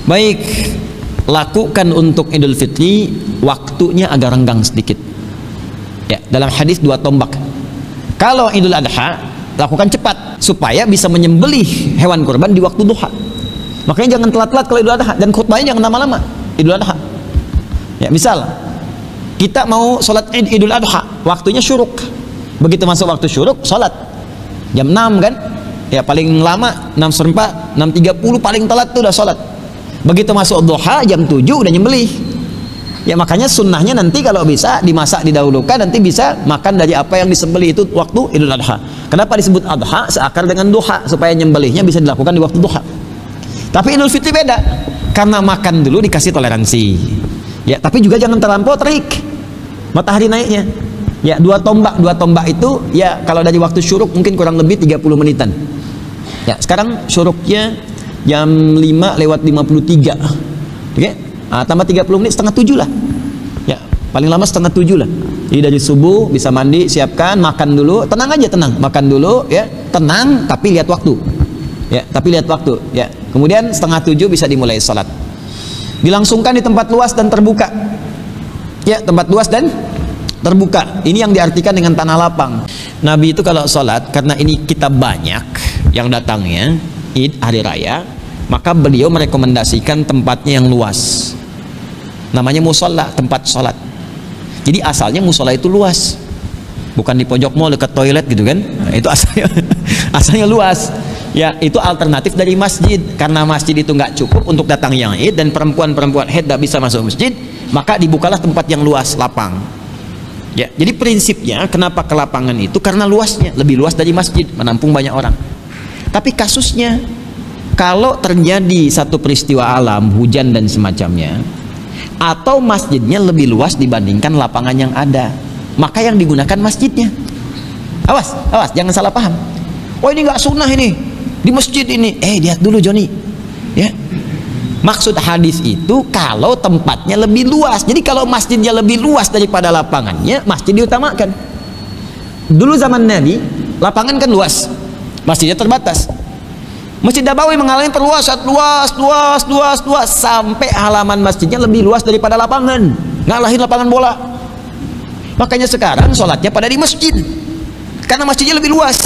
Baik, lakukan untuk Idul Fitri waktunya agak renggang sedikit. Ya, dalam hadis 2 tombak. Kalau Idul Adha, lakukan cepat supaya bisa menyembelih hewan kurban di waktu duha. Makanya jangan telat-telat kalau Idul Adha, dan khutbahnya jangan lama-lama Idul Adha. Ya, misal kita mau sholat Idul Adha, waktunya syuruk. Begitu masuk waktu syuruk, sholat jam 6 kan? Ya paling lama 6.04, 6.30 paling telat tuh udah sholat. Begitu masuk duha jam 7 udah nyembelih. Ya makanya sunnahnya nanti kalau bisa dimasak didahulukan, nanti bisa makan dari apa yang disembelih itu waktu Idul Adha. Kenapa disebut adha? Seakar dengan duha, supaya nyembelihnya bisa dilakukan di waktu duha. Tapi Idul Fitri beda, karena makan dulu dikasih toleransi. Ya, tapi juga jangan terlampau terik matahari naiknya. Ya, 2 tombak itu ya kalau dari waktu syuruk mungkin kurang lebih 30 menitan. Ya, sekarang syuruknya jam 5:53. Oke? Tambah 30 menit, setengah 7 lah. Ya, paling lama setengah 7 lah. Jadi dari subuh bisa mandi, siapkan, makan dulu, tenang aja, tenang, makan dulu, ya, tenang, tapi lihat waktu. Ya, tapi lihat waktu. Ya, kemudian setengah 7 bisa dimulai sholat. Dilangsungkan di tempat luas dan terbuka. Ya, tempat luas dan terbuka. Ini yang diartikan dengan tanah lapang. Nabi itu kalau sholat, karena ini kita banyak yang datangnya Id, hari raya, maka beliau merekomendasikan tempatnya yang luas. Namanya musola, tempat sholat. Jadi asalnya musola itu luas, bukan di pojok mall dekat toilet gitu kan. Nah, itu asalnya asalnya luas. Ya, itu alternatif dari masjid, karena masjid itu nggak cukup untuk datang yang Id, dan perempuan-perempuan haid tidak bisa masuk masjid, maka dibukalah tempat yang luas, lapang. Ya, jadi prinsipnya kenapa ke lapangan itu karena luasnya lebih luas dari masjid, menampung banyak orang. Tapi kasusnya, kalau terjadi satu peristiwa alam, hujan dan semacamnya, atau masjidnya lebih luas dibandingkan lapangan yang ada, maka yang digunakan masjidnya. Awas, awas, jangan salah paham. Oh ini nggak sunnah ini, di masjid ini. Lihat dulu Joni. Ya, maksud hadis itu kalau tempatnya lebih luas. Jadi kalau masjidnya lebih luas daripada lapangannya, masjid diutamakan. Dulu zaman Nabi, lapangan kan luas, masjidnya terbatas. Masjid Nabawi mengalami perluasan luas sampai halaman masjidnya lebih luas daripada lapangan, ngalahin lapangan bola. Makanya sekarang sholatnya pada di masjid, karena masjidnya lebih luas.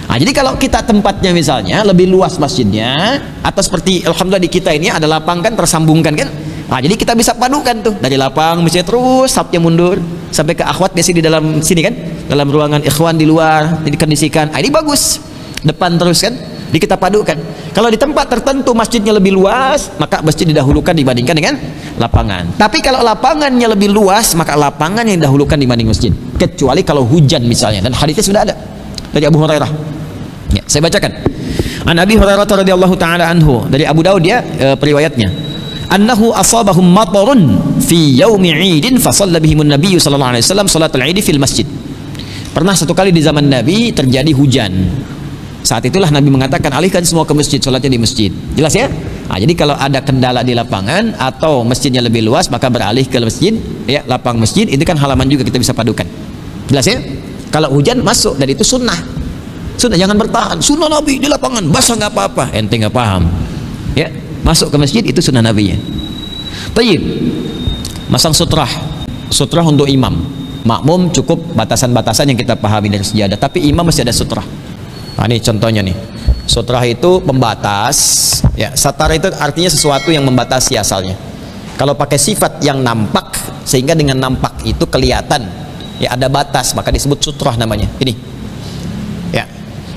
Nah, jadi kalau kita tempatnya misalnya lebih luas masjidnya, atau seperti alhamdulillah di kita ini ada lapang kan, tersambungkan kan. Nah, jadi kita bisa padukan tuh dari lapang masjid terus sapnya mundur sampai ke akhwat biasa di dalam sini kan, dalam ruangan ikhwan di luar dikondisikan. Ini bagus, depan terus kan, di kita padukan. Kalau di tempat tertentu masjidnya lebih luas, maka masjid didahulukan dibandingkan dengan lapangan. Tapi kalau lapangannya lebih luas, maka lapangan yang didahulukan dibanding masjid, kecuali kalau hujan misalnya, dan hadisnya sudah ada dari Abu Hurairah. Ya, saya bacakan. An Abi Hurairah radhiyallahu taala anhu, dari Abu Daud ya, periwayatnya. Annahu asabahum matarun fi yaumi 'idin fa shalla bihimun nabiy sallallahu alaihi wasallam salatul 'id fil masjid. Pernah satu kali di zaman Nabi terjadi hujan. Saat itulah Nabi mengatakan alihkan semua ke masjid, sholatnya di masjid. Jelas ya? Nah, jadi kalau ada kendala di lapangan atau masjidnya lebih luas, maka beralih ke masjid, ya, lapang masjid. Itu kan halaman juga kita bisa padukan. Jelas ya? Kalau hujan masuk, dan itu sunnah. Sunnah, jangan bertahan. Sunnah Nabi di lapangan basah nggak apa-apa. Ente nggak paham. Ya, masuk ke masjid itu sunnah Nabi ya. Tayyib. Masang sutrah. Sutrah untuk imam. Makmum cukup batasan-batasan yang kita pahami dari sejadah, tapi imam masih ada sutrah. Nah, ini contohnya nih. Sutrah itu pembatas. Ya, satara itu artinya sesuatu yang membatasi asalnya. Kalau pakai sifat yang nampak, sehingga dengan nampak itu kelihatan, ya ada batas, maka disebut sutrah namanya. Ini. Ya.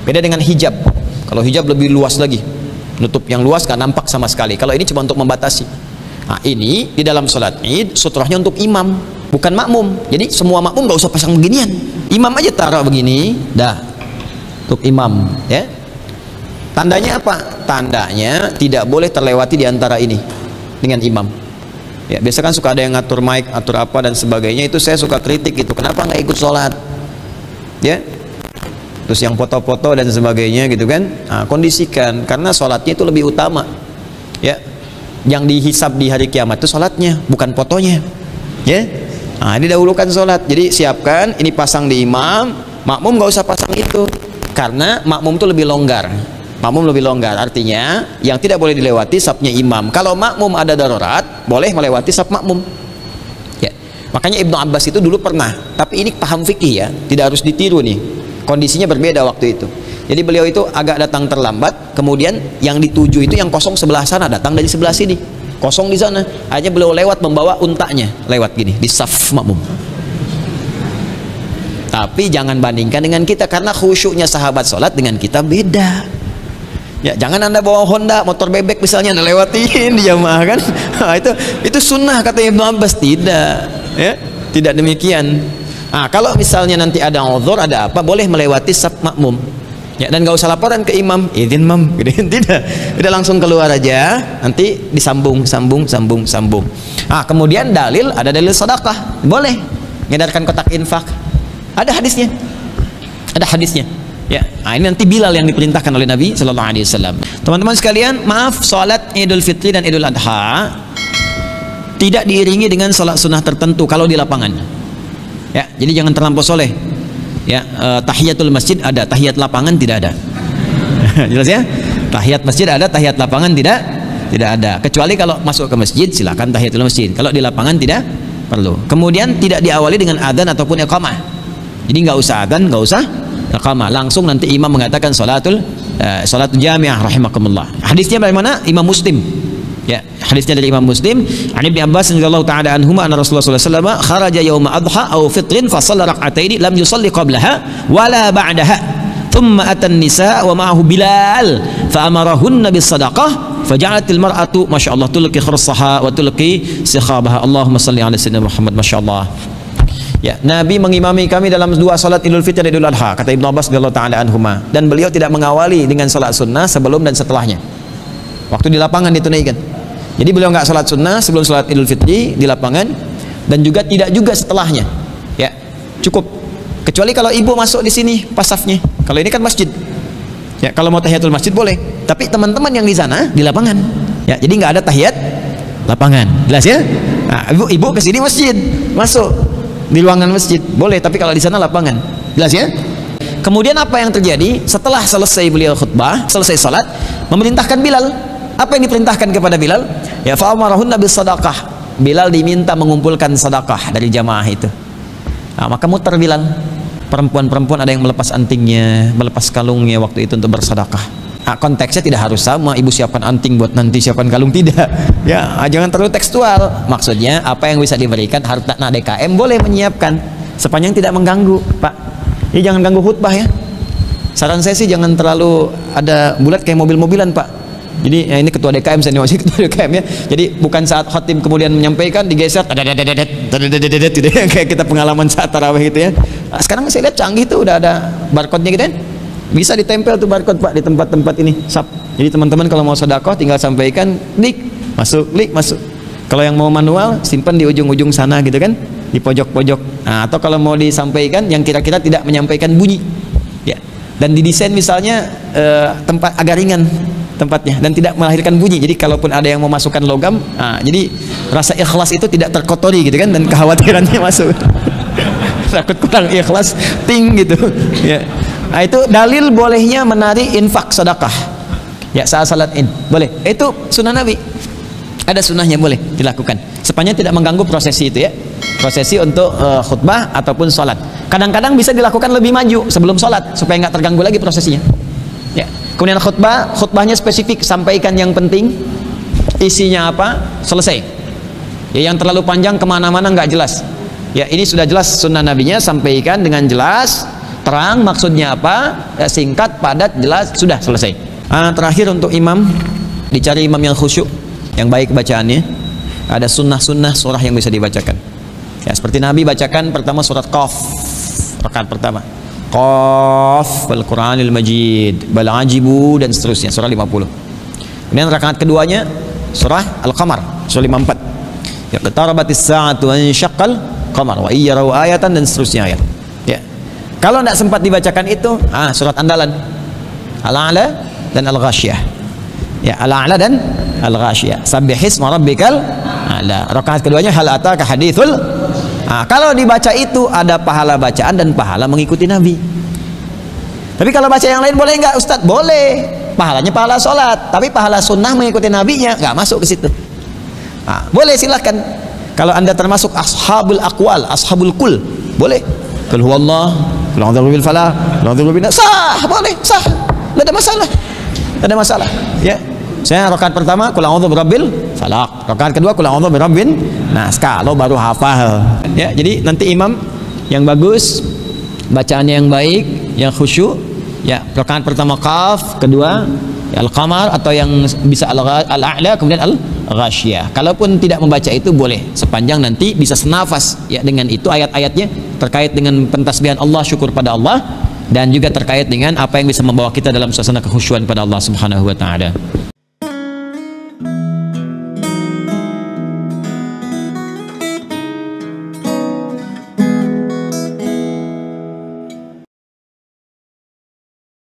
Beda dengan hijab. Kalau hijab lebih luas lagi, nutup yang luas, gak nampak sama sekali. Kalau ini cuma untuk membatasi. Nah, ini di dalam sholat Id sutrahnya untuk imam, bukan makmum. Jadi semua makmum gak usah pasang beginian, imam aja taruh begini, dah, untuk imam. Ya, tandanya apa? Tandanya tidak boleh terlewati di antara ini dengan imam. Ya, biasa kan suka ada yang ngatur mic, atur apa dan sebagainya. Itu saya suka kritik itu, kenapa nggak ikut sholat? Ya, terus yang foto-foto dan sebagainya gitu kan. Nah, kondisikan, karena sholatnya itu lebih utama. Ya, yang dihisab di hari kiamat itu sholatnya, bukan fotonya. Ya, nah, didahulukan sholat. Jadi siapkan, ini pasang di imam, makmum nggak usah pasang itu, karena makmum itu lebih longgar. Makmum lebih longgar, artinya yang tidak boleh dilewati safnya imam. Kalau makmum ada darurat, boleh melewati saf makmum. Ya. Makanya Ibnu Abbas itu dulu pernah, tapi ini paham fikih ya, tidak harus ditiru nih. Kondisinya berbeda waktu itu. Jadi beliau itu agak datang terlambat, kemudian yang dituju itu yang kosong sebelah sana, datang dari sebelah sini. Kosong di sana. Hanya beliau lewat membawa untanya, lewat gini di saf makmum. Tapi jangan bandingkan dengan kita, karena khusyuknya sahabat sholat dengan kita beda. Ya, jangan Anda bawa Honda, motor bebek misalnya, Anda lewatin di jamaah kan. Nah, itu sunnah kata Ibnu Abbas. Tidak, ya, tidak demikian. Nah, kalau misalnya nanti ada uzur, ada apa, boleh melewati saf makmum. Ya, dan nggak usah laporan ke imam, izin mam, gitu. Tidak, udah langsung keluar aja, nanti disambung, sambung. Nah, kemudian ada dalil sedekah, boleh ngedarkan kotak infak. Ada hadisnya. Ya, nah ini nanti Bilal yang diperintahkan oleh Nabi Sallallahu Alaihi Wasallam. Teman-teman sekalian, maaf, sholat Idul Fitri dan Idul Adha tidak diiringi dengan sholat sunnah tertentu kalau di lapangan. Ya, jadi jangan terlampau soleh. Ya, tahiyatul masjid ada, tahiyat lapangan tidak ada. Jelas ya? Tahiyat masjid ada, tahiyat lapangan tidak ada. Kecuali kalau masuk ke masjid silakan tahiyatul masjid. Kalau di lapangan tidak perlu. Kemudian tidak diawali dengan adzan ataupun iqamah. Jadi nggak usah adzan, nggak usah iqamah, langsung nanti imam mengatakan salatul jami'ah rahimakumullah. Hadisnya bagaimana? Imam Muslim. Ya, hadisnya dari Imam Muslim. An Ibnu Abbas radhiyallahu ta'ala anhuma anna Rasulullah sallallahu alaihi wasallam kharaja yauma adha aw fitrin fa shalla rak'ataini lam yusalli qablaha wala ba'daha. Thumma ata an-nisa wa ma'ahu Bilal fa amarahunna bis sadaqah faja'alatil mar'atu masyaallah tulqi khirsaha wa tulqi sikhabaha. Allahumma shalli ala sayyidina Muhammad. Masyaallah. Ya, Nabi mengimami kami dalam dua salat Idul Fitri dan Idul Adha, kata Ibnu Abbas radhiyallahu ta'ala anhuma, dan beliau tidak mengawali dengan salat sunnah sebelum dan setelahnya. Waktu di lapangan ditunaikan. Jadi beliau nggak salat sunnah sebelum salat Idul Fitri di lapangan, dan juga tidak juga setelahnya. Ya, cukup. Kecuali kalau ibu masuk di sini pas safnya. Kalau ini kan masjid. Ya, kalau mau tahiyatul masjid boleh. Tapi teman-teman yang di sana di lapangan. Ya, jadi nggak ada tahiyat lapangan. Jelas ya? Nah, ibu ke sini masjid, masuk di ruangan masjid boleh, tapi kalau di sana lapangan. Jelas ya? Kemudian apa yang terjadi setelah selesai beliau khutbah, selesai salat, memerintahkan Bilal. Apa yang diperintahkan kepada Bilal? Ya, fa'amarahunna bis sadaqah. Bilal diminta mengumpulkan sedekah dari jamaah itu. Nah, maka muter Bilal. Perempuan-perempuan ada yang melepas antingnya, melepas kalungnya waktu itu untuk bersedekah. Nah, konteksnya tidak harus sama, ibu siapkan anting buat nanti, siapkan kalung, tidak. Ya, jangan terlalu tekstual. Maksudnya apa yang bisa diberikan, harta. Nah, DKM boleh menyiapkan sepanjang tidak mengganggu, Pak. Ya, jangan ganggu khutbah ya. Saran saya sih jangan terlalu ada bulat kayak mobil-mobilan, Pak. Jadi ya, ini ketua DKM, saya masih ketua DKM ya. Jadi bukan saat khatib kemudian menyampaikan digeser gitu ya, kayak kita pengalaman saat tarawih gitu ya. Nah, sekarang saya lihat canggih tuh, udah ada barcode-nya gitu kan. Bisa ditempel tuh barcode, Pak, di tempat-tempat ini. Sap. Jadi teman-teman kalau mau sedekah tinggal sampaikan, klik masuk. Kalau yang mau manual simpan di ujung-ujung sana gitu kan, di pojok-pojok. Nah, atau kalau mau disampaikan yang kira-kira tidak menyampaikan bunyi. Ya. Dan didesain misalnya tempat agak ringan tempatnya dan tidak melahirkan bunyi. Jadi kalaupun ada yang mau masukkan logam, jadi rasa ikhlas itu tidak terkotori gitu kan, dan kekhawatirannya masuk. Takut kurang ikhlas, ting gitu. Ya. Nah, itu dalil bolehnya menarik infak sedekah. Ya, saat salat Id boleh. Itu sunnah Nabi. Ada sunnahnya, boleh dilakukan. Sepanjang tidak mengganggu prosesi itu ya. Prosesi untuk khutbah ataupun salat. Kadang-kadang bisa dilakukan lebih maju sebelum salat supaya nggak terganggu lagi prosesinya. Ya. Kemudian khutbahnya spesifik, sampaikan yang penting, isinya apa, selesai. Ya, yang terlalu panjang kemana-mana nggak jelas. Ya, ini sudah jelas sunnah Nabinya, sampaikan dengan jelas, terang maksudnya apa, ya, singkat, padat, jelas, sudah selesai. Terakhir untuk imam, dicari imam yang khusyuk, yang baik bacaannya. Ada sunnah-sunnah surah yang bisa dibacakan. Ya, seperti Nabi bacakan pertama surat Qaf, rakaat pertama. Qaf wal Qur'anil Majid, bal ajibu, dan seterusnya, surah 50. Kemudian rakaat keduanya surah Al-Qamar, surah 54. Ya, qatarabatis sa'atu wa insyaqqal qamar wa iyyaraw ayatan, dan seterusnya ayat. Ya. Kalau tidak sempat dibacakan itu, surat andalan Al-A'la dan Al-Ghasyiyah. Ya, Al-A'la dan Al-Ghasyiyah. Sabbihisma rabbikal a'la. Rakaat keduanya hal ataka hadithul. Kalau dibaca itu ada pahala bacaan dan pahala mengikuti Nabi. Tapi kalau baca yang lain boleh nggak, Ustadz? Boleh. pahalanya pahala sholat, tapi pahala sunnah mengikuti nabinya nggak masuk ke situ. Nah, boleh silahkan kalau anda termasuk ashabul aqwal, ashabul kul, boleh. Qul huwallah, qul a'udzu birabbil falaq, qul a'udzu birabbin nas, sah, boleh, sah, nggak ada masalah, nggak ada masalah. Ya, saya rakaat pertama qul a'udzu birabbil falaq, rakaat kedua qul a'udzu birabbin nas, kalau baru hafal. Ya, jadi nanti imam yang bagus, bacaannya yang baik, yang khusyuk. Ya, rakaat pertama qaf, kedua ya, al-qamar atau yang bisa al-a'la, kemudian al-ghasyiyah. Kalaupun tidak membaca itu boleh, sepanjang nanti bisa senafas ya dengan itu ayat-ayatnya terkait dengan pentasbihan Allah, syukur pada Allah, dan juga terkait dengan apa yang bisa membawa kita dalam suasana kekhusyuan pada Allah Subhanahu wa taala.